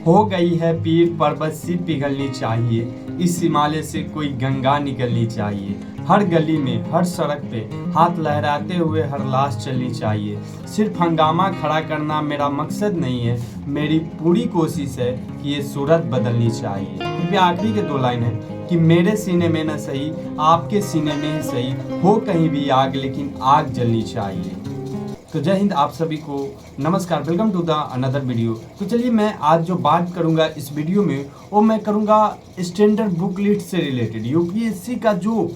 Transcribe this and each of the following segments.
हो गई है पीर पर्वत सी पिघलनी चाहिए, इस हिमालय से कोई गंगा निकलनी चाहिए। हर गली में हर सड़क पे हाथ लहराते हुए हर लाश चलनी चाहिए। सिर्फ हंगामा खड़ा करना मेरा मकसद नहीं है, मेरी पूरी कोशिश है कि ये सूरत बदलनी चाहिए। फिर आखिरी के दो लाइन है कि मेरे सीने में न सही आपके सीने में ही सही, हो कहीं भी आग लेकिन आग जलनी चाहिए। तो जय हिंद, आप सभी को नमस्कार, welcome to the another video. तो चलिए मैं आज जो बात करूंगा इस वीडियो में वो मैं करूंगा स्टैंडर्ड बुक लिस्ट से रिलेटेड। यूपीएससी का जो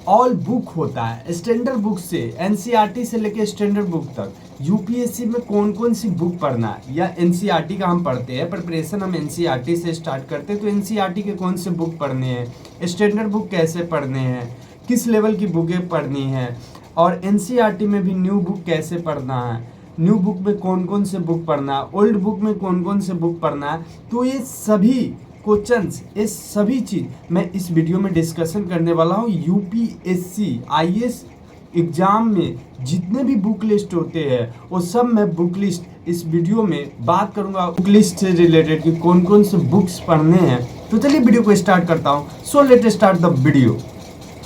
ऑल बुक होता है स्टैंडर्ड बुक से, एनसीईआरटी से लेके स्टैंडर्ड बुक तक यूपीएससी में कौन कौन सी बुक पढ़ना है, या एनसीईआरटी का हम पढ़ते हैं, प्रिपरेशन हम एनसीईआरटी से स्टार्ट करते हैं, तो एनसीईआरटी के कौन से बुक पढ़ने हैं, स्टैंडर्ड बुक कैसे पढ़ने हैं, किस लेवल की बुकें पढ़नी है, और एनसीईआरटी में भी न्यू बुक कैसे पढ़ना है, न्यू बुक में कौन कौन से बुक पढ़ना है, ओल्ड बुक में कौन कौन से बुक पढ़ना है। तो ये सभी क्वेश्चंस, ये सभी चीज़ मैं इस वीडियो में डिस्कशन करने वाला हूँ। यूपीएससी आईएएस एग्जाम में जितने भी बुक लिस्ट होते हैं वो सब मैं बुक लिस्ट इस वीडियो में बात करूँगा, बुक लिस्ट से रिलेटेड कि कौन कौन से बुक्स पढ़ने हैं। तो चलिए वीडियो को स्टार्ट करता हूँ। So let start the video.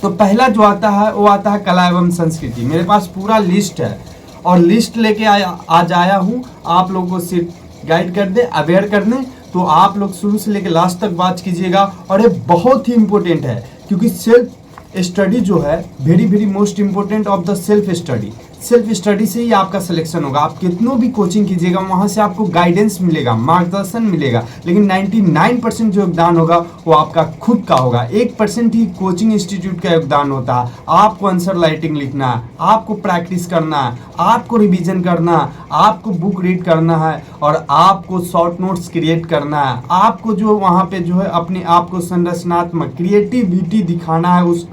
तो पहला जो आता है वो आता है कला एवं संस्कृति। मेरे पास पूरा लिस्ट है और लिस्ट लेके आज आया हूँ आप लोगों को सिर्फ गाइड कर दे, अवेयर करने। तो आप लोग शुरू से लेके लास्ट तक बात कीजिएगा और ये बहुत ही इम्पोर्टेंट है, क्योंकि सेल्फ स्टडी जो है very very most important of the self study. Self study से ही आपका सिलेक्शन होगा। आप कितनों भी कोचिंग कीजिएगा वहाँ से आपको गाइडेंस मिलेगा, मार्गदर्शन मिलेगा, लेकिन 99% जो योगदान होगा वो आपका खुद का होगा। 1% ही कोचिंग इंस्टीट्यूट का योगदान होता है। आपको आंसर राइटिंग लिखना है, आपको प्रैक्टिस करना है, आपको रिवीजन करना है, आपको बुक रीड करना है और आपको शॉर्ट नोट्स क्रिएट करना है। आपको जो वहाँ पे जो है अपने आप को संरचनात्मक क्रिएटिविटी दिखाना है उस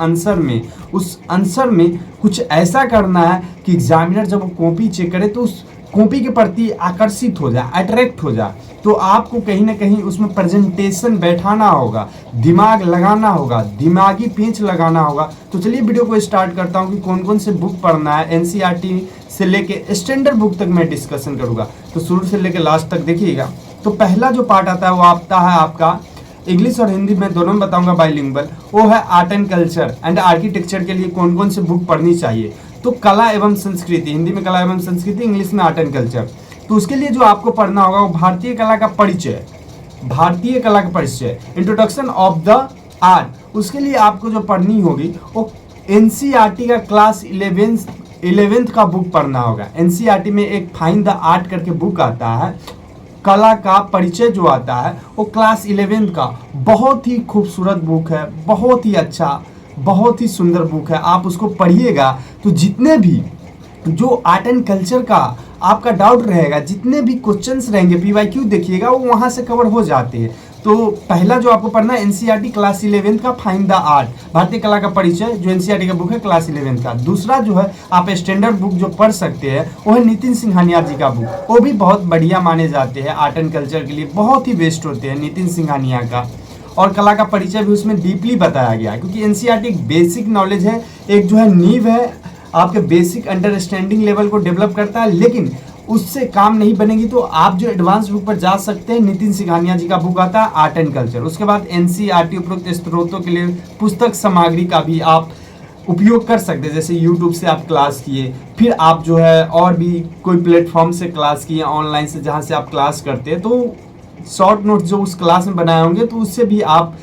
आंसर में कुछ ऐसा करना है कि एग्जामिनर जब वो कॉपी चेक करे तो उस कॉपी के प्रति आकर्षित हो जाए, अट्रैक्ट हो जाए। तो आपको कहीं ना कहीं उसमें प्रेजेंटेशन बैठाना होगा, दिमाग लगाना होगा, दिमागी पेंच लगाना होगा। तो चलिए वीडियो को स्टार्ट करता हूँ कि कौन कौन से बुक पढ़ना है। एनसीईआरटी से लेके स्टैंडर्ड बुक तक मैं डिस्कशन करूँगा, तो शुरू से लेके लास्ट तक देखिएगा। तो पहला जो पार्ट आता है वो आता है आपका इंग्लिश और हिंदी में दोनों में बताऊंगा बाइलिंगुअल। वो है art and culture and architecture के लिए कौन कौन से बुक पढ़नी चाहिए। तो कला एवं संस्कृति, हिंदी में कला एवं संस्कृति, इंग्लिश में आर्ट एंड कल्चर। तो उसके लिए जो आपको पढ़ना होगा वो भारतीय कला का परिचय, भारतीय कला का परिचय, इंट्रोडक्शन ऑफ द आर्ट। उसके लिए आपको जो पढ़नी होगी वो एनसीईआरटी का क्लास 11th का बुक पढ़ना होगा। एनसीईआरटी में एक फाइंड द आर्ट करके बुक आता है, कला का परिचय जो आता है वो क्लास 11th का बहुत ही खूबसूरत बुक है, बहुत ही अच्छा, बहुत ही सुंदर बुक है। आप उसको पढ़िएगा तो जितने भी जो आर्ट एंड कल्चर का आपका डाउट रहेगा, जितने भी क्वेश्चंस रहेंगे पीवाईक्यू देखिएगा वो वहाँ से कवर हो जाते हैं। तो पहला जो आपको पढ़ना है एनसीईआरटी क्लास 11th का फाइंड द आर्ट, भारतीय कला का परिचय, जो एनसीईआरटी का बुक है क्लास 11th का। दूसरा जो है आप स्टैंडर्ड बुक जो पढ़ सकते हैं वो है नितिन सिंघानिया जी का बुक। वो भी बहुत बढ़िया माने जाते हैं, आर्ट एंड कल्चर के लिए बहुत ही बेस्ट होते हैं नितिन सिंघानिया का। और कला का परिचय भी उसमें डीपली बताया गया है, क्योंकि एनसीईआरटी एक बेसिक नॉलेज है, एक जो है नींव है, आपके बेसिक अंडरस्टैंडिंग लेवल को डेवलप करता है। लेकिन उससे काम नहीं बनेगी तो आप जो एडवांस बुक पर जा सकते हैं। नितिन सिंघानिया जी का बुक आता है आर्ट एंड कल्चर। उसके बाद एनसीईआरटी उपरोक्त स्रोतों के लिए पुस्तक सामग्री का भी आप उपयोग कर सकते हैं, जैसे यूट्यूब से आप क्लास किए, फिर आप जो है और भी कोई प्लेटफॉर्म से क्लास किए, ऑनलाइन से जहाँ से आप क्लास करते हैं, तो शॉर्ट नोट्स जो उस क्लास में बनाए होंगे तो उससे भी आप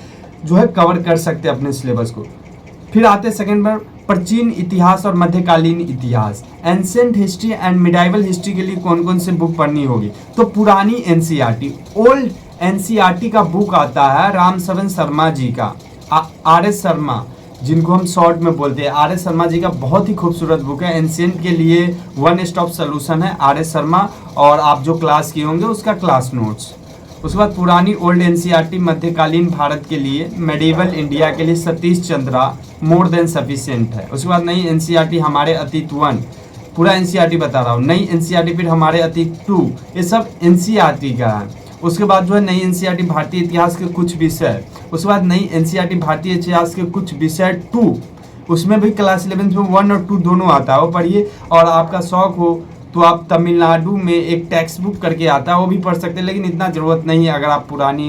जो है कवर कर सकते हैं अपने सिलेबस को। फिर आते हैं सेकेंड पर प्राचीन इतिहास और मध्यकालीन इतिहास, ancient history and medieval history के लिए कौन कौन से बुक पढ़नी होगी। तो पुरानी एनसीईआरटी, ओल्ड एनसीईआरटी का बुक आता है रामशरण शर्मा जी का, आर.एस. शर्मा, जिनको हम शॉर्ट में बोलते हैं। आर.एस. शर्मा जी का बहुत ही खूबसूरत बुक है। एंशिएंट के लिए वन स्टॉप सोल्यूशन है आर.एस. शर्मा, और आप जो क्लास किए होंगे उसका क्लास नोट्स। उसके बाद पुरानी ओल्ड एनसीईआरटी मध्यकालीन भारत के लिए, मेडिवल इंडिया के लिए Satish Chandra more than sufficient है। उसके बाद नई एनसीईआरटी हमारे अतीत 1, पूरा एनसीईआरटी बता रहा हूँ, नई एनसीईआरटी फिर हमारे अतीत 2, ये सब एनसीईआरटी का है। उसके बाद जो है नई एनसीईआरटी भारतीय इतिहास के कुछ विषय। उसके बाद नई एनसीईआरटी भारतीय इतिहास के कुछ विषय 2, उसमें भी क्लास 11th में 1 और 2 दोनों आता है, वो पढ़िए। और आपका शौक हो तो आप तमिलनाडु में एक टेक्स्ट बुक करके आता है वो भी पढ़ सकते हैं, लेकिन इतना ज़रूरत नहीं है। अगर आप पुरानी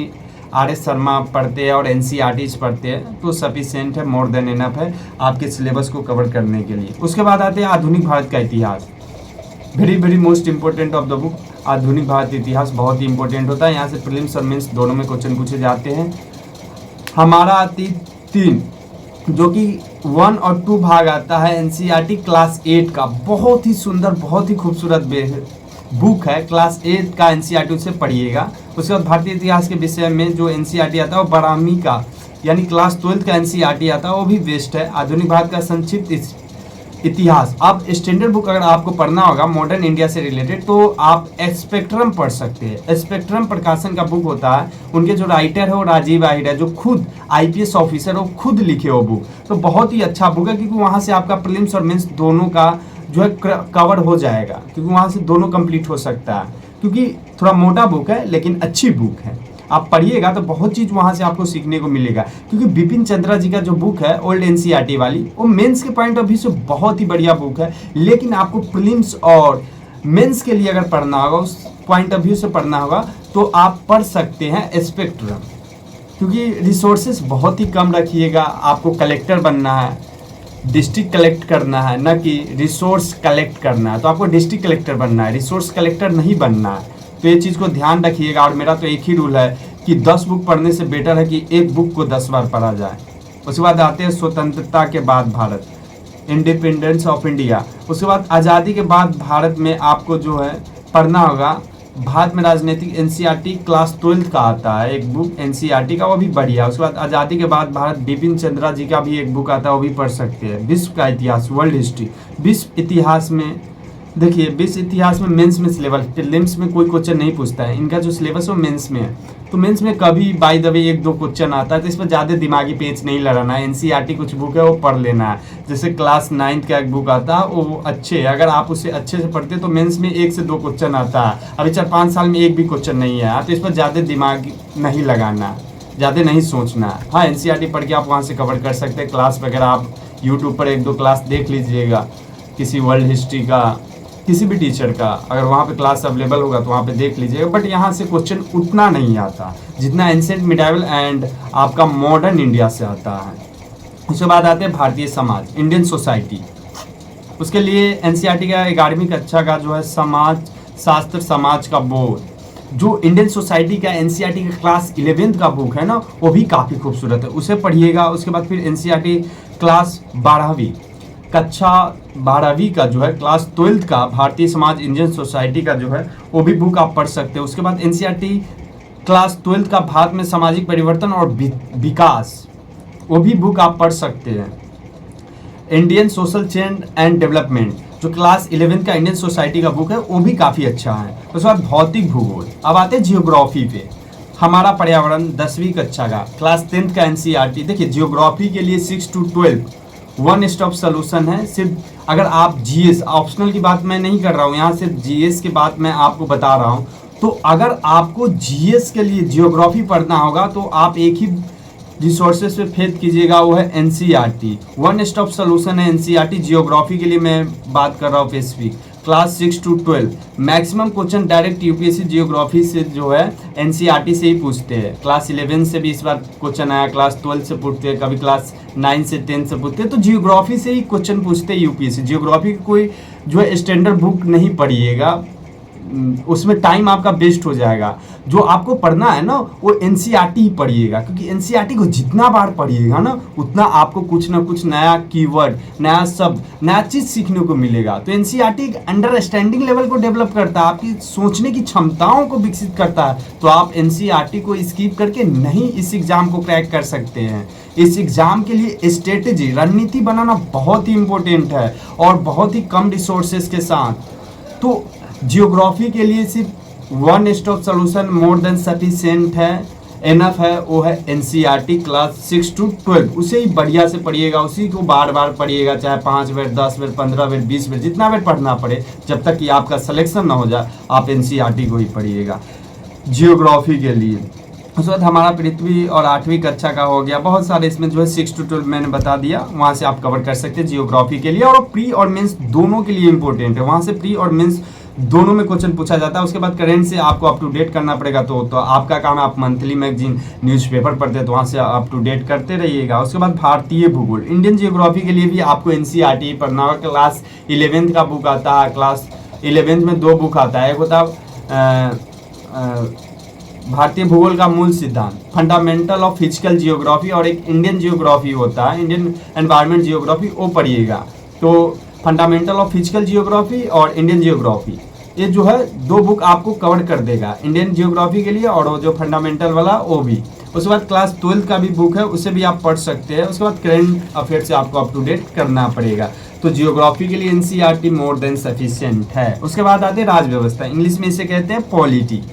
RS शर्मा पढ़ते हैं और NCERTs पढ़ते हैं तो सफिशिएंट है, मोर देन इनफ है आपके सिलेबस को कवर करने के लिए। उसके बाद आते हैं आधुनिक भारत का इतिहास। Very most important of the book. आधुनिक भारत इतिहास बहुत ही इंपॉर्टेंट होता है, यहाँ से प्रीलिम्स और मेंस दोनों में क्वेश्चन पूछे जाते हैं। हमारा अति 3 जो कि 1 और 2 भाग आता है NCERT क्लास 8 का, बहुत ही सुंदर बहुत ही खूबसूरत बुक है। क्लास 8 का NCERT उसे पढ़िएगा। उसके बाद भारतीय इतिहास के विषय में जो NCERT आता है वो 12वीं का यानी क्लास 12 का NCERT आता है, वो भी बेस्ट है। आधुनिक भारत का संक्षिप्त इतिहास, आप स्टैंडर्ड बुक अगर आपको पढ़ना होगा मॉडर्न इंडिया से रिलेटेड तो आप स्पेक्ट्रम पढ़ सकते हैं। स्पेक्ट्रम प्रकाशन का बुक होता है, उनके जो राइटर है वो राजीव आहिर है, जो खुद IPS ऑफिसर वो खुद लिखे वो बुक। तो बहुत ही अच्छा बुक है क्योंकि वहाँ से आपका प्रीलिम्स और मेंस दोनों का जो है कवर हो जाएगा, क्योंकि वहाँ से दोनों कंप्लीट हो सकता है। क्योंकि थोड़ा मोटा बुक है लेकिन अच्छी बुक है, आप पढ़िएगा तो बहुत चीज़ वहाँ से आपको सीखने को मिलेगा। क्योंकि बिपिन चंद्रा जी का जो बुक है ओल्ड NCERT वाली, वो मेंस के पॉइंट ऑफ व्यू से बहुत ही बढ़िया बुक है, लेकिन आपको प्रीलिम्स और मेंस के लिए अगर पढ़ना होगा, उस पॉइंट ऑफ व्यू से पढ़ना होगा तो आप पढ़ सकते हैं स्पेक्ट्रम। क्योंकि रिसोर्सेस बहुत ही कम रखिएगा, आपको कलेक्टर बनना है, डिस्ट्रिक्ट कलेक्ट करना है, न कि रिसोर्स कलेक्ट करना है। तो आपको डिस्ट्रिक्ट कलेक्टर बनना है, रिसोर्स कलेक्टर नहीं बनना है। तो ये चीज़ को ध्यान रखिएगा। और मेरा तो एक ही रूल है कि 10 बुक पढ़ने से बेटर है कि एक बुक को 10 बार पढ़ा जाए। उसके बाद आते हैं स्वतंत्रता के बाद भारत, इंडिपेंडेंस ऑफ इंडिया। उसके बाद आज़ादी के बाद भारत में आपको जो है पढ़ना होगा भारत में राजनीतिक NCERT क्लास 12 का आता है एक बुक NCERT का, वो भी बढ़िया है। उसके बाद आज़ादी के बाद भारत बिपिन चंद्रा जी का भी एक बुक आता है, वो भी पढ़ सकते हैं। विश्व का इतिहास, वर्ल्ड हिस्ट्री। विश्व इतिहास में देखिए, विश्व इतिहास में मेंस में सिलेबस, प्रीलिम्स में कोई क्वेश्चन नहीं पूछता है, इनका जो सिलेबस है वो मेंस में है। तो मेंस में कभी बाय द वे 1-2 क्वेश्चन आता है, तो इस पर ज़्यादा दिमागी पेच नहीं लगाना है। NCERT कुछ बुक है वो पढ़ लेना है। जैसे क्लास 9 का एक बुक आता है वो अच्छे है, अगर आप उसे अच्छे से पढ़ते तो मेंस में 1 से 2 क्वेश्चन आता है। अभी 4-5 साल में एक भी क्वेश्चन नहीं आया, तो इस पर ज़्यादा दिमाग नहीं लगाना, ज़्यादा नहीं सोचना। हाँ, NCERT पढ़ के आप वहाँ से कवर कर सकते हैं। क्लास वगैरह आप यूट्यूब पर 1-2 क्लास देख लीजिएगा, किसी वर्ल्ड हिस्ट्री का, किसी भी टीचर का, अगर वहाँ पे क्लास अवेलेबल होगा तो वहाँ पे देख लीजिएगा। बट यहाँ से क्वेश्चन उतना नहीं आता जितना एंशिएंट, मिडाइवल एंड आपका मॉडर्न इंडिया से आता है। उसके बाद आते हैं भारतीय समाज, इंडियन सोसाइटी। उसके लिए NCERT का 11वीं कक्षा का जो है समाज शास्त्र, समाज का बोध, जो इंडियन सोसाइटी का NCERT का क्लास 11th का बुक है ना, वो भी काफ़ी खूबसूरत है, उसे पढ़िएगा। उसके बाद फिर NCERT क्लास 12वीं कक्षा 12वीं का जो है क्लास 12th का भारतीय समाज, इंडियन सोसाइटी का जो है वो भी बुक आप पढ़ सकते हो। उसके बाद NCERT क्लास 12th का भारत में सामाजिक परिवर्तन और विकास, वो भी बुक आप पढ़ सकते हैं। Indian social change and development, जो क्लास 11th का इंडियन सोसाइटी का बुक है वो भी काफ़ी अच्छा है। उसके बाद भौतिक भूगोल। अब आते हैं जियोग्राफी पे। हमारा पर्यावरण 10वीं कक्षा का क्लास 10th का NCERT। देखिए, जियोग्राफी के लिए 6 to 12 वन स्टॉप सोल्यूशन है। सिर्फ अगर आप GS, ऑप्शनल की बात मैं नहीं कर रहा हूँ, यहाँ सिर्फ GS की बात मैं आपको बता रहा हूँ। तो अगर आपको GS के लिए जियोग्राफी पढ़ना होगा तो आप एक ही रिसोर्सेज पे फेथ कीजिएगा, वो है NCERT। वन स्टॉप सोल्यूशन है NCERT। जियोग्राफी के लिए मैं बात कर रहा हूँ specific, class 6 to 12 maximum question direct UPSC geography से जो है NCERT से ही पूछते हैं। क्लास 11 से भी इस बार क्वेश्चन आया, क्लास 12 से पूछते हैं, कभी क्लास 9 से 10 से पूछते हैं। तो जियोग्राफी से ही क्वेश्चन पूछते हैं UPSC। जियोग्राफी की कोई जो है स्टैंडर्ड बुक नहीं पढ़िएगा, उसमें टाइम आपका वेस्ट हो जाएगा। जो आपको पढ़ना है ना वो NCERT ही पढ़िएगा, क्योंकि NCERT को जितना बार पढ़िएगा ना उतना आपको कुछ ना कुछ नया कीवर्ड, नया शब्द, नया चीज़ सीखने को मिलेगा। तो NCERT एक अंडरस्टैंडिंग लेवल को डेवलप करता है, आपकी सोचने की क्षमताओं को विकसित करता है। तो आप NCERT को स्किप करके नहीं इस एग्ज़ाम को क्रैक कर सकते हैं। इस एग्ज़ाम के लिए स्ट्रेटेजी, रणनीति बनाना बहुत ही इम्पोर्टेंट है और बहुत ही कम रिसोर्सेज के साथ। तो जियोग्राफी के लिए सिर्फ one stop solution more than sufficient है, एनफ है, वो है NCERT क्लास 6 to 12। उसे ही बढ़िया से पढ़िएगा, उसी को बार बार पढ़िएगा, चाहे 5 बार, 10 बार, 15 बार, 20 बार, जितना बार पढ़ना पड़े, जब तक कि आपका सिलेक्शन ना हो जाए आप NCERT को ही पढ़िएगा जियोग्राफी के लिए। उस वक्त हमारा पृथ्वी और 8वीं कक्षा का हो गया। बहुत सारे इसमें जो है 6 to 12 मैंने बता दिया, वहाँ से आप कवर कर सकते हैं जियोग्राफी के लिए। और प्री और मेंस दोनों के लिए इंपॉर्टेंट है, वहाँ से प्री और मेंस दोनों में क्वेश्चन पूछा जाता है। उसके बाद करेंट से आपको अप टू डेट करना पड़ेगा, तो आपका काम है, आप मंथली मैगजीन न्यूज़पेपर पढ़ते हैं तो वहाँ से अप टू डेट करते रहिएगा। उसके बाद भारतीय भूगोल, इंडियन जियोग्राफी के लिए भी आपको एनसीईआरटी पढ़ना होगा। क्लास 11th का बुक आता है, क्लास 11th में 2 बुक आता है, एक होता है भारतीय भूगोल का मूल सिद्धांत, फंडामेंटल ऑफ फिजिकल जियोग्राफी, और एक इंडियन जियोग्राफी होता है, इंडियन एनवायरनमेंट जियोग्राफी, वो पढ़िएगा। तो फंडामेंटल ऑफ फिजिकल जियोग्राफी और इंडियन जियोग्राफी, ये जो है 2 बुक आपको कवर कर देगा इंडियन जियोग्राफी के लिए, और वो जो फंडामेंटल वाला वो भी। उसके बाद क्लास 12th का भी बुक है, उसे भी आप पढ़ सकते हैं। उसके बाद करंट अफेयर से आपको अप टू डेट करना पड़ेगा। तो जियोग्राफी के लिए एनसीईआरटी मोर देन सफिशिएंट है। उसके बाद आते हैं राज व्यवस्था, इंग्लिश में इसे कहते हैं पॉलिटी।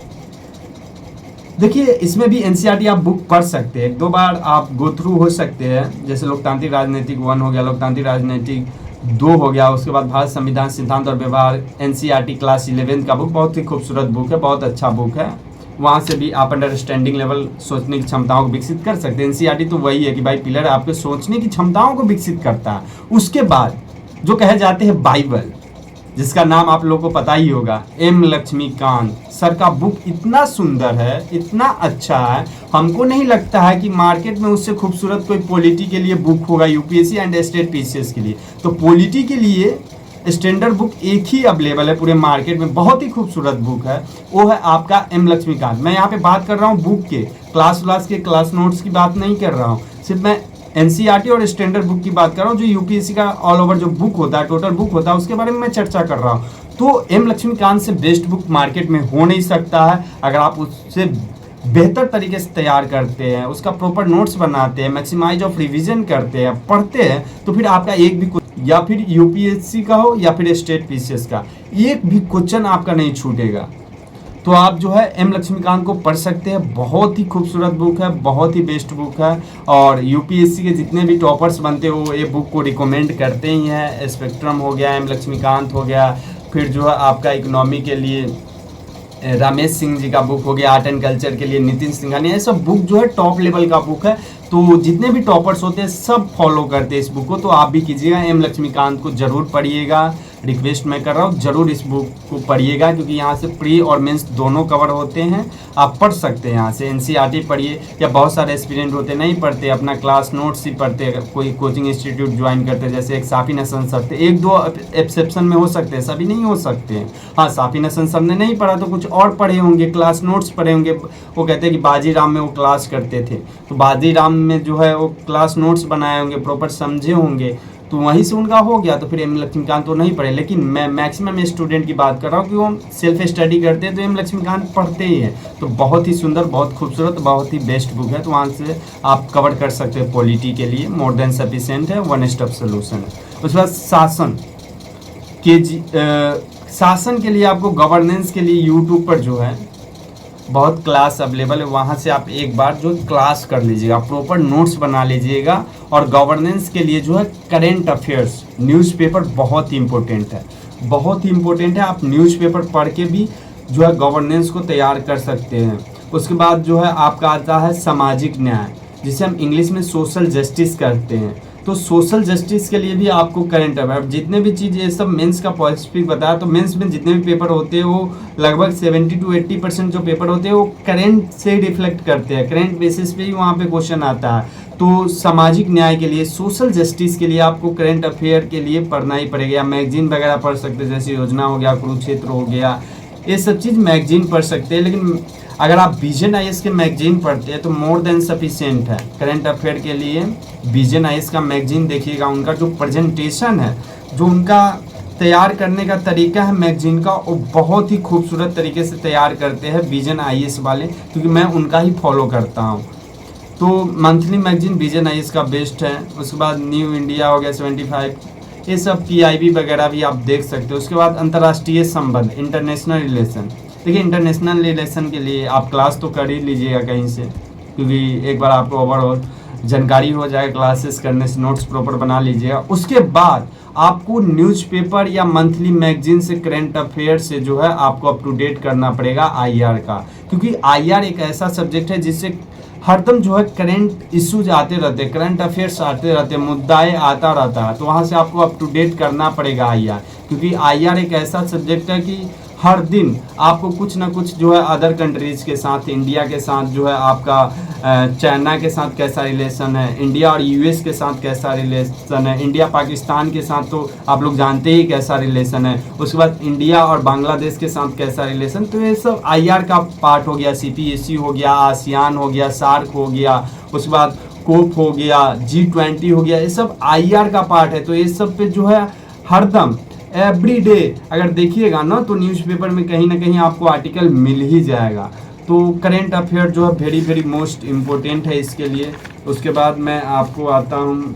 देखिए इसमें भी एनसीईआरटी आप बुक पढ़ सकते हैं, 1-2 बार आप गो थ्रू हो सकते हैं। जैसे लोकतांत्रिक राजनीतिक 1 हो गया, लोकतांत्रिक राजनीतिक 2 हो गया। उसके बाद भारत संविधान सिद्धांत और व्यवहार, एनसीईआरटी क्लास 11th का बुक, बहुत ही खूबसूरत बुक है, बहुत अच्छा बुक है। वहाँ से भी आप अंडरस्टैंडिंग लेवल, सोचने की क्षमताओं को विकसित कर सकते हैं। एनसीईआरटी तो वही है कि भाई पिलर आपके सोचने की क्षमताओं को विकसित करता है। उसके बाद जो कहे जाते हैं बाइबल, जिसका नाम आप लोगों को पता ही होगा, एम लक्ष्मीकांत सर का बुक इतना सुंदर है, इतना अच्छा है, हमको नहीं लगता है कि मार्केट में उससे खूबसूरत कोई पॉलिटी के लिए बुक होगा, यूपीएससी एंड स्टेट पीसीएस के लिए। तो पॉलिटी के लिए स्टैंडर्ड बुक एक ही अवेलेबल है पूरे मार्केट में, बहुत ही खूबसूरत बुक है, वो है आपका एम लक्ष्मीकांत। मैं यहाँ पे बात कर रहा हूँ बुक के, क्लास नोट्स की बात नहीं कर रहा हूँ, सिर्फ मैं एनसीईआरटी और स्टैंडर्ड बुक की बात कर रहा हूँ, जो यूपीएससी का ऑल ओवर जो बुक होता है, टोटल बुक होता है, उसके बारे में मैं चर्चा कर रहा हूँ। तो एम लक्ष्मीकांत से बेस्ट बुक मार्केट में हो नहीं सकता है। अगर आप उससे बेहतर तरीके से तैयार करते हैं, उसका प्रॉपर नोट्स बनाते हैं, मैक्सिमाइज ऑफ रिवीजन करते हैं, पढ़ते हैं, तो फिर आपका एक भी, या फिर यूपीएससी का हो या फिर स्टेट पीसीएस का, एक भी क्वेश्चन आपका नहीं छूटेगा। तो आप जो है एम लक्ष्मीकांत को पढ़ सकते हैं, बहुत ही खूबसूरत बुक है, बहुत ही बेस्ट बुक है। और यूपीएससी के जितने भी टॉपर्स बनते हो ये बुक को रिकमेंड करते ही हैं। स्पेक्ट्रम हो गया, एम लक्ष्मीकांत हो गया, फिर जो है आपका इकोनॉमी के लिए रमेश सिंह जी का बुक हो गया, आर्ट एंड कल्चर के लिए नितिन सिंघानिया, ये सब बुक जो है टॉप लेवल का बुक है। तो जितने भी टॉपर्स होते हैं सब फॉलो करते हैं इस बुक को, तो आप भी कीजिएगा, एम लक्ष्मीकांत को जरूर पढ़िएगा। रिक्वेस्ट मैं कर रहा हूँ, जरूर इस बुक को पढ़िएगा, क्योंकि यहाँ से प्री और मेंस दोनों कवर होते हैं, आप पढ़ सकते हैं यहाँ से। एनसीईआरटी पढ़िए, या बहुत सारे एस्पिरेंट होते नहीं पढ़ते, अपना क्लास नोट्स ही पढ़ते, कोई कोचिंग इंस्टीट्यूट ज्वाइन करते, जैसे एक साफी नसन सर थे, 1-2 एक्सेप्शन में हो सकते हैं, सभी नहीं हो सकते हैं। हाँ, साफी नसन सर ने नहीं पढ़ा तो कुछ और पढ़े होंगे, क्लास नोट्स पढ़े होंगे। वो कहते हैं कि बाजीराम में वो क्लास करते थे, तो बाजीराम में जो है वो क्लास नोट्स बनाए होंगे, प्रॉपर समझे होंगे, तो वहीं से उनका हो गया। तो फिर एम लक्ष्मीकांत तो नहीं पढ़े, लेकिन मैं मैक्सिमम स्टूडेंट की बात कर रहा हूँ कि वो सेल्फ स्टडी करते हैं तो एम लक्ष्मीकांत पढ़ते ही हैं। तो बहुत ही सुंदर, बहुत खूबसूरत, बहुत ही बेस्ट बुक है, तो वहाँ से आप कवर कर सकते हैं। पॉलिटी के लिए मोर देन सफिशिएंट है, वन स्टॉप सोल्यूशन है। उसके बाद शासन के लिए आपको गवर्नेंस के लिए यूट्यूब पर जो है बहुत क्लास अवेलेबल है, वहाँ से आप एक बार जो क्लास कर लीजिएगा, प्रॉपर नोट्स बना लीजिएगा। और गवर्नेंस के लिए जो है करेंट अफेयर्स न्यूज़पेपर बहुत ही इम्पोर्टेंट है, बहुत ही इम्पोर्टेंट है। आप न्यूज़पेपर पढ़ के भी जो है गवर्नेंस को तैयार कर सकते हैं। उसके बाद जो है आपका आता है सामाजिक न्याय, जिसे हम इंग्लिश में सोशल जस्टिस कहते हैं। तो सोशल जस्टिस के लिए भी आपको करंट अफेयर, जितने भी चीज़, ये सब मेंस का पॉसिटिव बताया, तो मेंस में जितने भी पेपर होते हैं वो लगभग 70 to 80% जो पेपर होते हैं वो करंट से रिफ्लेक्ट करते हैं, करंट बेसिस पे ही वहाँ पे क्वेश्चन आता है। तो सामाजिक न्याय के लिए, सोशल जस्टिस के लिए आपको करंट अफेयर के लिए पढ़ना ही पड़ेगा। मैगजीन वगैरह पढ़ सकते हैं, जैसे योजना हो गया, कुरुक्षेत्र हो गया, ये सब चीज़ मैगजीन पढ़ सकते हैं। लेकिन अगर आप विजन आईएएस के मैगजीन पढ़ते हैं तो मोर देन सफिशिएंट है करंट अफेयर के लिए। विजन आईएएस का मैगजीन देखिएगा, उनका जो प्रेजेंटेशन है, जो उनका तैयार करने का तरीका है मैगजीन का, वो बहुत ही खूबसूरत तरीके से तैयार करते हैं विजन आईएएस वाले, क्योंकि मैं उनका ही फॉलो करता हूँ। तो मंथली मैगजीन विजन आईएएस का बेस्ट है। उसके बाद न्यू इंडिया हो गया 75, ये सब पीआईबी वगैरह भी आप देख सकते हो। उसके बाद अंतर्राष्ट्रीय संबंध, इंटरनेशनल रिलेशन, देखिए इंटरनेशनल रिलेशन के लिए आप क्लास तो कर ही लीजिएगा कहीं से, क्योंकि एक बार आपको ओवरऑल जानकारी हो जाएगा क्लासेस करने से, नोट्स प्रॉपर बना लीजिएगा। उसके बाद आपको न्यूज़पेपर या मंथली मैगजीन से करंट अफेयर से जो है आपको अप टू डेट करना पड़ेगा आईआर का, क्योंकि आईआर एक ऐसा सब्जेक्ट है जिससे हरदम जो है करंट इश्यूज आते रहते हैं, करंट अफेयर्स आते रहते हैं, मुद्दाएं आता रहता है, तो वहाँ से आपको अप टू डेट करना पड़ेगा आईआर, क्योंकि आईआर एक ऐसा सब्जेक्ट है कि हर दिन आपको कुछ ना कुछ जो है अदर कंट्रीज़ के साथ, इंडिया के साथ जो है आपका चाइना के साथ कैसा रिलेशन है, इंडिया और यूएस के साथ कैसा रिलेशन है, इंडिया पाकिस्तान के साथ तो आप लोग जानते ही कैसा रिलेशन है, उसके बाद इंडिया और बांग्लादेश के साथ कैसा रिलेशन। तो ये सब आईआर का पार्ट हो गया, सीपीएसी हो गया, आसियान हो गया, सार्क हो गया, उसके बाद कोप हो गया, G20 हो गया, ये सब आईआर का पार्ट है। तो ये सब पे जो है हरदम एवरी डे अगर देखिएगा ना तो न्यूज़पेपर में कहीं ना कहीं आपको आर्टिकल मिल ही जाएगा। तो करेंट अफेयर जो है वेरी वेरी मोस्ट इम्पोर्टेंट है इसके लिए। उसके बाद मैं आपको आता हूँ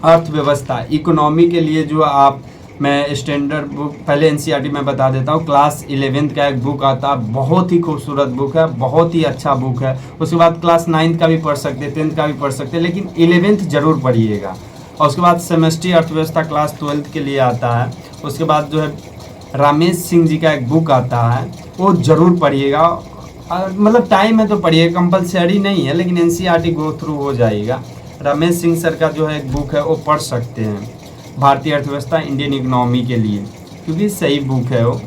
अर्थव्यवस्था, इकोनॉमी के लिए जो आप मैं स्टैंडर्ड बुक पहले एनसीईआरटी में बता देता हूँ। क्लास 11th का एक बुक आता है, बहुत ही खूबसूरत बुक है, बहुत ही अच्छा बुक है। उसके बाद क्लास 9th का भी पढ़ सकते हैं, 10th का भी पढ़ सकते हैं, लेकिन 11th जरूर पढ़िएगा। और उसके बाद सेमेस्ट्री अर्थव्यवस्था क्लास 12th के लिए आता है। उसके बाद जो है रमेश सिंह जी का एक बुक आता है, वो ज़रूर पढ़िएगा। मतलब टाइम है तो पढ़िए, कंपलसरी नहीं है, लेकिन एनसीईआरटी गो थ्रू हो जाएगा। रमेश सिंह सर का जो है एक बुक है वो पढ़ सकते हैं, भारतीय अर्थव्यवस्था इंडियन इकोनॉमी के लिए, क्योंकि सही बुक है वो।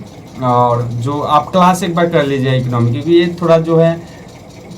और जो आप क्लास एक बार कर लीजिए इकोनॉमी, क्योंकि ये थोड़ा जो है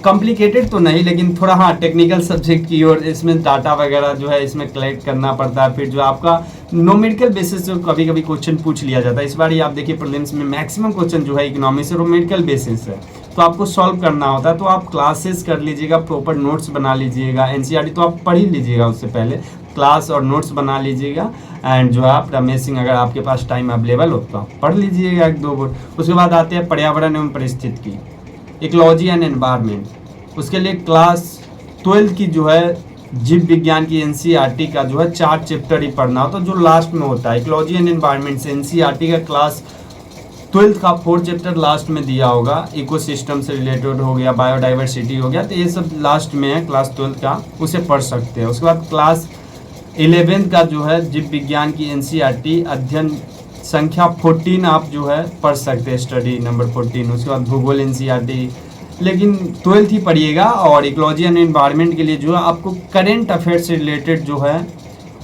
कॉम्प्लिकेटेड तो नहीं, लेकिन थोड़ा हाँ टेक्निकल सब्जेक्ट की ओर, इसमें डाटा वगैरह जो है इसमें कलेक्ट करना पड़ता है। फिर जो आपका नोमेरिकल बेसिस से कभी कभी क्वेश्चन पूछ लिया जाता है। इस बार ये आप देखिए प्रीलिम्स में मैक्सिमम क्वेश्चन जो है इकोनॉमी से नोमेरिकल बेसिस है, तो आपको सॉल्व करना होता है। तो आप क्लासेस कर लीजिएगा, प्रॉपर नोट्स बना लीजिएगा। एनसीईआरटी तो आप पढ़ ही लीजिएगा, उससे पहले क्लास और नोट्स बना लीजिएगा। एंड जो है आप रमेश सिंह, अगर आपके पास टाइम अवेलेबल हो तो आप पढ़ लीजिएगा एक दो बार। उसके बाद आते हैं पर्यावरण एवं परिस्थितिकी, इकोलॉजी एंड एनवायरनमेंट। उसके लिए क्लास 12 की जो है जीव विज्ञान की एनसीईआरटी का जो है 4 चैप्टर ही पढ़ना होता है, जो लास्ट में होता है। इकोलॉजी एंड एनवायरनमेंट से एनसीईआरटी का क्लास 12th का 4 चैप्टर लास्ट में दिया होगा, इकोसिस्टम से रिलेटेड हो गया, बायोडाइवर्सिटी हो गया, तो ये सब लास्ट में है क्लास 12th का, उसे पढ़ सकते हैं। उसके बाद क्लास 11th का जो है जीव विज्ञान की एनसीईआरटी अध्ययन संख्या 14 आप जो है पढ़ सकते हैं, स्टडी नंबर 14। उसके बाद भूगोल एनसीईआरटी, लेकिन 12th ही पढ़िएगा। और इकोलॉजी एंड एनवायरनमेंट के लिए जो है आपको करेंट अफेयर से रिलेटेड जो है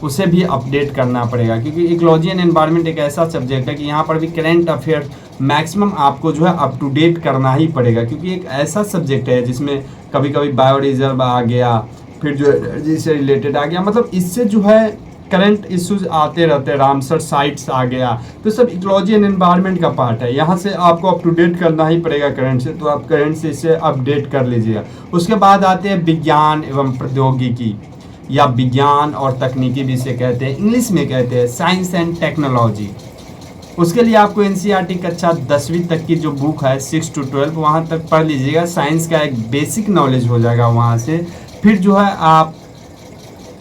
उसे भी अपडेट करना पड़ेगा, क्योंकि इकोलॉजी एंड एनवायरनमेंट एक ऐसा सब्जेक्ट है कि यहाँ पर भी करेंट अफेयर मैक्सिमम आपको जो है अप टू डेट करना ही पड़ेगा, क्योंकि एक ऐसा सब्जेक्ट है जिसमें कभी कभी बायो रिजर्व आ गया, फिर जो एनर्जी से रिलेटेड आ गया, मतलब इससे जो है करंट इश्यूज आते रहते हैं, रामसर साइट्स आ गया, तो सब इकोलॉजी एंड एनवायरनमेंट का पार्ट है। यहाँ से आपको अप टू डेट करना ही पड़ेगा करंट से, तो आप करंट से इसे अपडेट कर लीजिएगा। उसके बाद आते हैं विज्ञान एवं प्रौद्योगिकी, या विज्ञान और तकनीकी भी इसे कहते हैं, इंग्लिश में कहते हैं साइंस एंड टेक्नोलॉजी। उसके लिए आपको एनसीईआरटी कक्षा 10वीं तक की जो बुक है 6 to 12 वहाँ तक पढ़ लीजिएगा, साइंस का एक बेसिक नॉलेज हो जाएगा वहाँ से। फिर जो है आप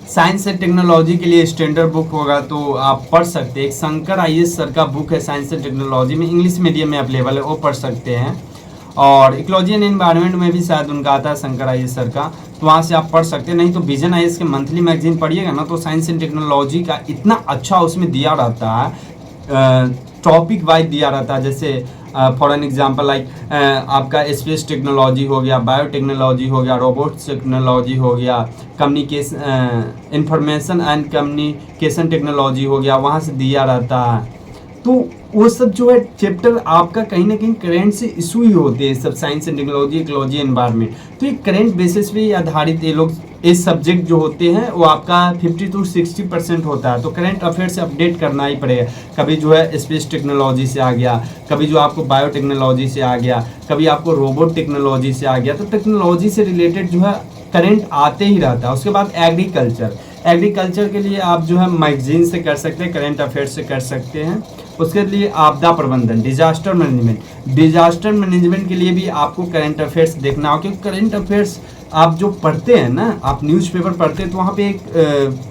साइंस एंड टेक्नोलॉजी के लिए स्टैंडर्ड बुक होगा तो आप पढ़ सकते हैं। एक शंकर आईएएस सर का बुक है साइंस एंड टेक्नोलॉजी में, इंग्लिश मीडियम में अवेलेबल है, वो पढ़ सकते हैं। और इकोलॉजी एंड एनवायरनमेंट में भी शायद उनका आता है शंकर आईएएस सर का, तो वहाँ से आप पढ़ सकते हैं। नहीं तो विजन आईएएस के मंथली मैगजीन पढ़िएगा ना, तो साइंस एंड टेक्नोलॉजी का इतना अच्छा उसमें दिया रहता है, टॉपिक वाइज दिया रहता है। जैसे फॉर एन एग्जांपल लाइक आपका स्पेस टेक्नोलॉजी हो गया, बायोटेक्नोलॉजी हो गया, रोबोट्स टेक्नोलॉजी हो गया, communication information and communication technology हो गया, वहाँ से दिया रहता है। तो वो सब जो है चैप्टर आपका कहीं ना कहीं करेंट से इशू ही होते हैं, सब science and technology, ecology environment. तो ये करेंट बेसिस पे आधारित ये लोग इस सब्जेक्ट जो होते हैं वो आपका 50 to 60% होता है। तो करेंट अफेयर से अपडेट करना ही पड़ेगा। कभी जो है स्पेस टेक्नोलॉजी से आ गया, कभी जो आपको बायोटेक्नोलॉजी से आ गया, कभी आपको रोबोट टेक्नोलॉजी से आ गया, तो टेक्नोलॉजी से रिलेटेड जो है करेंट आते ही रहता है। उसके बाद एग्रीकल्चर के लिए आप जो है मैगजीन से कर सकते हैं, करेंट अफेयर से कर सकते हैं। उसके लिए आपदा प्रबंधन, डिजास्टर मैनेजमेंट के लिए भी आपको करंट अफेयर्स देखना हो, क्योंकि करंट अफेयर्स आप जो पढ़ते हैं ना, आप न्यूज़पेपर पढ़ते हैं तो वहाँ पे एक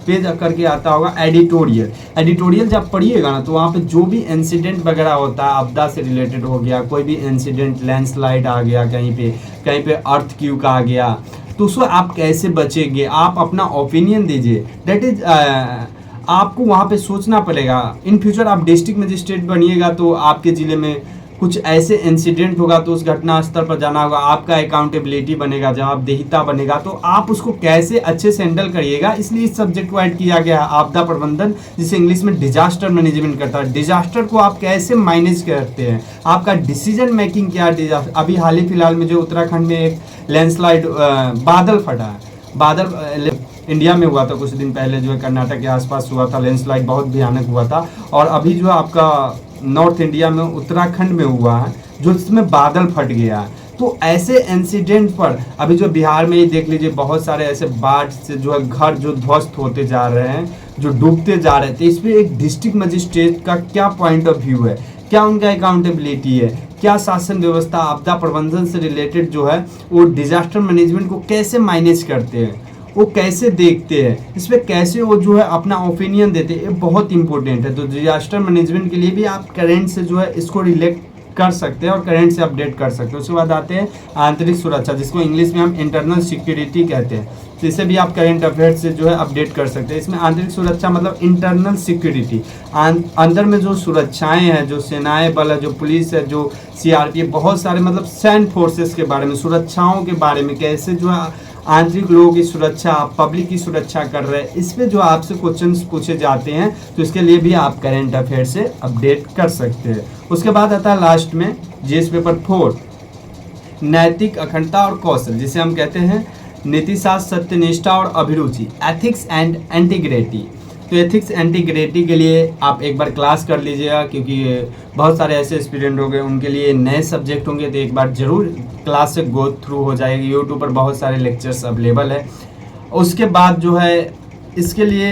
पेज करके आता होगा एडिटोरियल जब पढ़िएगा ना, तो वहाँ पे जो भी इंसिडेंट वगैरह होता है आपदा से रिलेटेड हो गया, कोई भी इंसिडेंट, लैंडस्लाइड आ गया, कहीं पे अर्थक्वेक आ गया, तो उसको आप कैसे बचेंगे, आप अपना ओपिनियन दीजिए। दैट इज आपको वहाँ पे सोचना पड़ेगा। इन फ्यूचर आप डिस्ट्रिक्ट मजिस्ट्रेट बनिएगा तो आपके ज़िले में कुछ ऐसे इंसिडेंट होगा तो उस घटना स्थल पर जाना होगा, आपका अकाउंटेबिलिटी बनेगा, जवाबदेहिता बनेगा, तो आप उसको कैसे अच्छे से हैंडल करिएगा, इसलिए इस सब्जेक्ट को ऐड किया गया है आपदा प्रबंधन, जिसे इंग्लिश में डिजास्टर मैनेजमेंट करता है। डिजास्टर को आप कैसे मैनेज करते हैं, आपका डिसीजन मेकिंग क्या है। अभी हाल ही फिलहाल में जो उत्तराखंड में एक लैंडस्लाइड बादल फटा है, बादल इंडिया में हुआ था कुछ दिन पहले, जो है कर्नाटक के आसपास हुआ था, लैंडस्लाइड बहुत भयानक हुआ था। और अभी जो है आपका नॉर्थ इंडिया में उत्तराखंड में हुआ है, जो जिसमें बादल फट गया है। तो ऐसे इंसिडेंट पर अभी जो बिहार में ही देख लीजिए, बहुत सारे ऐसे बाढ़ से जो है घर जो ध्वस्त होते जा रहे हैं, जो डूबते जा रहे थे। इस पर एक डिस्ट्रिक्ट मजिस्ट्रेट का क्या पॉइंट ऑफ व्यू है, क्या उनका अकाउंटेबिलिटी है, क्या शासन व्यवस्था आपदा प्रबंधन से रिलेटेड जो है वो डिजास्टर मैनेजमेंट को कैसे मैनेज करते हैं, वो कैसे देखते हैं, इस पर कैसे वो जो है अपना ओपिनियन देते हैं, ये बहुत इंपॉर्टेंट है। तो डिजास्टर मैनेजमेंट के लिए भी आप करंट से जो है इसको रिलेट कर सकते हैं और करंट से अपडेट कर सकते हैं। उसके बाद आते हैं आंतरिक सुरक्षा, जिसको इंग्लिश में हम इंटरनल सिक्योरिटी कहते हैं। तो इसे भी आप करंट अफेयर से जो है अपडेट कर सकते हैं। इसमें आंतरिक सुरक्षा मतलब इंटरनल सिक्योरिटी, अंदर में जो सुरक्षाएं हैं, जो सेनाएं बल है, जो पुलिस है, जो सीआरपीएफ, बहुत सारे मतलब सैन्य फोर्सेस के बारे में, सुरक्षाओं के बारे में, कैसे जो है आंतरिक लोगों की सुरक्षा, पब्लिक की सुरक्षा कर रहे हैं, इस पे जो आपसे क्वेश्चंस पूछे जाते हैं, तो इसके लिए भी आप करंट अफेयर से अपडेट कर सकते हैं। उसके बाद आता है लास्ट में जीएस पेपर 4, नैतिक अखंडता और कौशल, जिसे हम कहते हैं नीतिशास्त्र, सत्यनिष्ठा और अभिरुचि, एथिक्स एंड इंटीग्रिटी। तो एथिक्स इंटीग्रिटी के लिए आप एक बार क्लास कर लीजिएगा, क्योंकि बहुत सारे ऐसे स्टूडेंट हो गए उनके लिए नए सब्जेक्ट होंगे, तो एक बार जरूर क्लास से गो थ्रू हो जाएगी। यूट्यूब पर बहुत सारे लेक्चर्स अवेलेबल है। उसके बाद जो है इसके लिए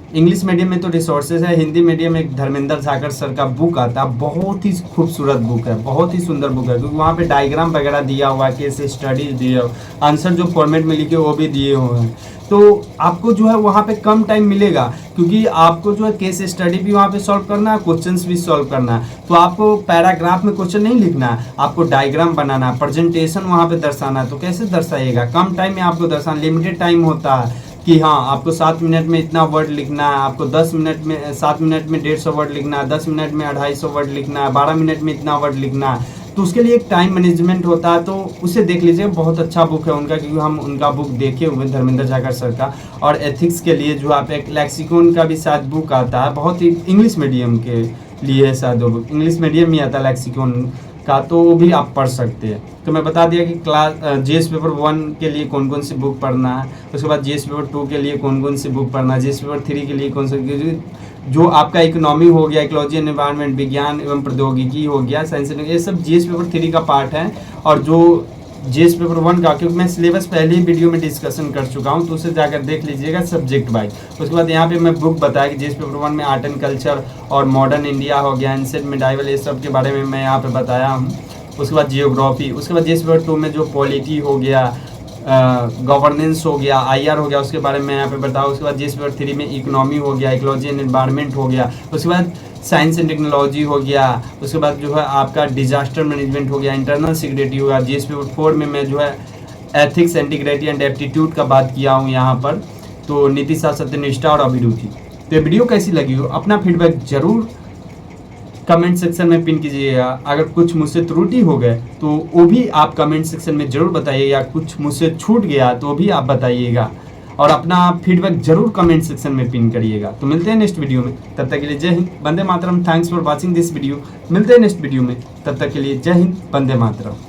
इंग्लिश मीडियम में तो रिसोर्सेज है, हिंदी मीडियम में एक धर्मेंद्र झाकर सर का बुक आता है, बहुत ही खूबसूरत बुक है, बहुत ही सुंदर बुक है, क्योंकि वहाँ पे डायग्राम वगैरह दिया हुआ है, केस स्टडीज दिए हुए, आंसर जो फॉर्मेट में लिखे वो भी दिए हुए हैं। तो आपको जो है वहाँ पे कम टाइम मिलेगा, क्योंकि आपको जो है केस स्टडी भी वहाँ पे सॉल्व करना है, क्वेश्चंस भी सॉल्व करना है। तो आपको पैराग्राफ में क्वेश्चन नहीं लिखना है, आपको डायग्राम बनाना है, प्रेजेंटेशन वहाँ पे दर्शाना है। तो कैसे दर्शाइएगा, कम टाइम में आपको दर्शाना, लिमिटेड टाइम होता है कि हाँ आपको 7 मिनट में इतना वर्ड लिखना है, आपको 10 मिनट में 7 मिनट में 150 वर्ड लिखना है, 10 मिनट में 250 वर्ड लिखना है, 12 मिनट में इतना वर्ड लिखना है। तो उसके लिए एक टाइम मैनेजमेंट होता है, तो उसे देख लीजिए, बहुत अच्छा बुक है उनका, क्योंकि हम उनका बुक देखे हुए धर्मेंद्र झाकर सर का। और एथिक्स के लिए जो आप एक लेक्सिकॉन का भी शायद बुक आता है, बहुत ही इंग्लिश मीडियम के लिए शायद वो बुक इंग्लिश मीडियम में आता है लेक्सिकॉन का, तो वो भी आप पढ़ सकते हैं। तो मैं बता दिया कि क्लास जीएस पेपर 1 के लिए कौन कौन सी बुक पढ़ना है, उसके बाद जीएस पेपर 2 के लिए कौन कौन सी बुक पढ़ना है, जीएस पेपर 3 के लिए कौन सा, जो आपका इकोनॉमी हो गया, इकोलॉजी एंड एनवायरनमेंट, विज्ञान एवं प्रौद्योगिकी हो गया, साइंस, ये सब जीएस पेपर 3 का पार्ट है। और जो जीएस पेपर 1 का, क्योंकि मैं सिलेबस पहले ही वीडियो में डिस्कशन कर चुका हूं, तो उसे जाकर देख लीजिएगा सब्जेक्ट वाइज। उसके बाद यहाँ पे मैं बुक बताया कि जीएस पेपर 1 में आर्ट एंड कल्चर और मॉडर्न इंडिया हो गया, एंसेंट मेडाइवल, ये सब के बारे में मैं यहाँ पे बताया हूँ। उसके बाद जियोग्राफी, उसके बाद जीएस पेपर 2 में जो पॉलिटी हो गया, गवर्नेंस हो गया, आईआर हो गया, उसके बारे में यहाँ पे बताओ। उसके बाद जीएस पेपर 3 में इकोनॉमी हो गया, इकोलॉजी एंड एनवायरनमेंट हो गया, उसके बाद साइंस एंड टेक्नोलॉजी हो गया, उसके बाद जो है आपका डिजास्टर मैनेजमेंट हो गया, इंटरनल सिक्योरिटी हो गया। जीएस पेपर 4 में मैं जो है एथिक्स, इंटीग्रिटी एंड एप्टीट्यूड का बात किया हूँ यहाँ पर, तो नीतिशास्त्र, सत्यनिष्ठा और अभिरुचि। तो ये वीडियो कैसी लगी हो, अपना फीडबैक जरूर कमेंट सेक्शन में पिन कीजिएगा। अगर कुछ मुझसे त्रुटि हो गए तो वो भी आप कमेंट सेक्शन में जरूर बताइएगा, कुछ मुझसे छूट गया तो भी आप बताइएगा, और अपना फीडबैक जरूर कमेंट सेक्शन में पिन करिएगा। तो मिलते हैं नेक्स्ट वीडियो में, तब तक के लिए जय हिंद, वंदे मातरम। Thanks for watching this video. मिलते हैं नेक्स्ट वीडियो में, तब तक के लिए जय हिंद, वंदे मातरम।